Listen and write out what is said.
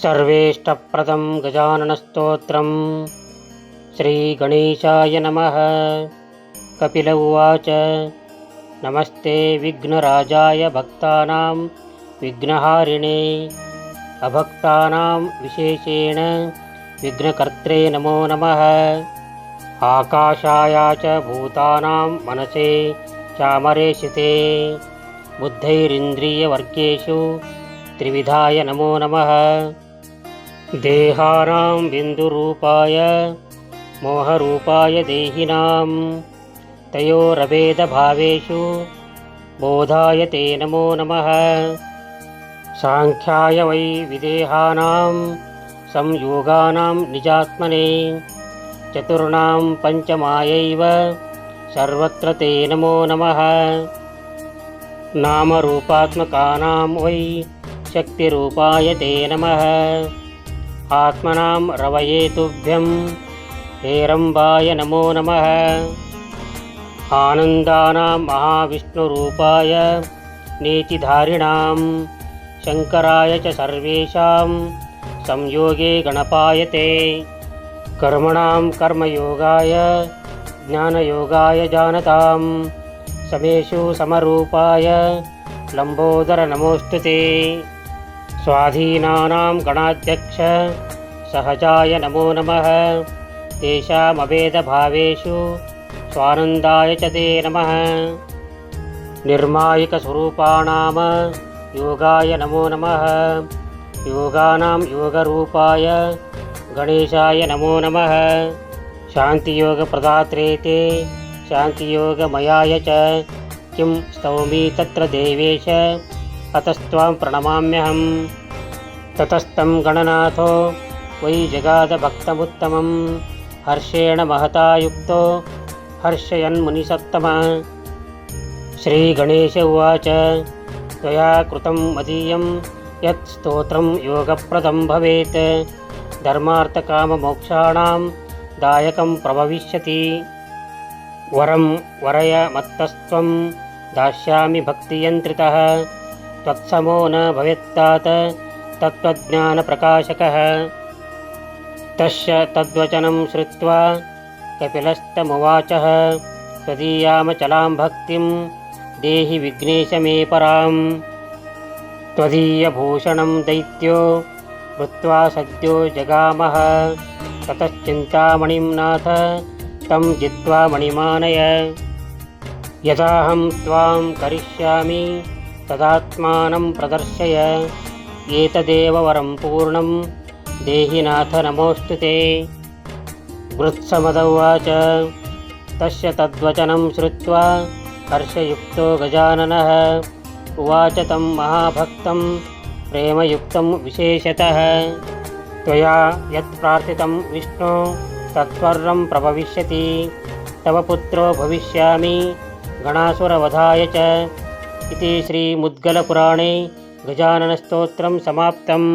सर्वेष्टप्रदं गजाननस्तोत्रम् श्रीगणेशाय नमः। कपिल उवाच नमस्ते विघ्नराजाय भक्तानां विघ्नहारिणे अभक्तानां विशेषेण विघ्नकर्त्रे नमो नमः। आकाशाय च भूतानां मनसे चामरेशिते बुद्धैरिन्द्रियवर्गेषु त्रिविधाय नमो नमः। देहानां बिन्दुरूपाय मोहरूपाय देहिनां तयोरभेदभावेषु बोधाय ते नमो नमः। सांख्याय वै विदेहानां संयोगानां निजात्मने चतुर्णां पञ्चमायैव सर्वत्र ते नमो नमः। नामरूपात्मकानां वै शक्तिरूपाय ते नमः। आत्मनां रवये तुभ्यं हेरम्बाय नमो नमः। आनन्दानां महाविष्णुरूपाय नेतिधारिणां शङ्कराय च सर्वेषां संयोगे गणपाय ते। कर्मणां कर्मयोगाय ज्ञानयोगाय जानतां समेषु समरूपाय लम्बोदर नमोऽस्तु ते। स्वाधीनानां गणाध्यक्ष सहजाय नमो नमः। तेषामभेदभावेषु स्वानन्दाय च ते नमः। निर्मायिकस्वरूपाणां योगाय नमो नमः। योगानां योगरूपाय गणेशाय नमो नमः। शान्तियोगप्रदात्रे ते शान्तियोगमयाय च किं स्तौमि तत्र देवेश अतस्त्वां प्रणमाम्यहम्। ततस्तं गणनाथो वै जगादभक्तमुत्तमं हर्षेण महता युक्तो हर्षयन्मुनिसत्तमः। श्रीगणेश उवाच त्वया कृतं मदीयं यत् स्तोत्रं योगप्रदं भवेत् धर्मार्थकाममोक्षाणां दायकं प्रभविष्यति। वरं वरय मत्तस्त्वं दास्यामि भक्तियन्त्रितः त्वत्समो न भवेत्तात तत्त्वज्ञानप्रकाशकः। तस्य तद्वचनं श्रुत्वा कपिलस्तमुवाचः त्वदीयामचलां भक्तिं देहि विघ्नेश मे परां। त्वदीयभूषणं दैत्यो भूत्वा सद्यो जगामः ततश्चिन्तामणिं नाथ तं जित्वा मणिमानय। यदाहं त्वां करिष्यामि तदात्मानं प्रदर्शय एतदेव वरं पूर्णं देहि नाथ नमोऽस्तु ते। वृत्समद उवाच तस्य तद्वचनं श्रुत्वा हर्षयुक्तो गजाननः उवाच तं महाभक्तं प्रेमयुक्तं विशेषतः। त्वया यत्प्रार्थितं विष्णो तत्पर्वं प्रभविष्यति। तव पुत्रो भविष्यामि गणासुरवधाय च। इति श्रीमुद्गलपुराणे गजाननस्तोत्रं समाप्तम्।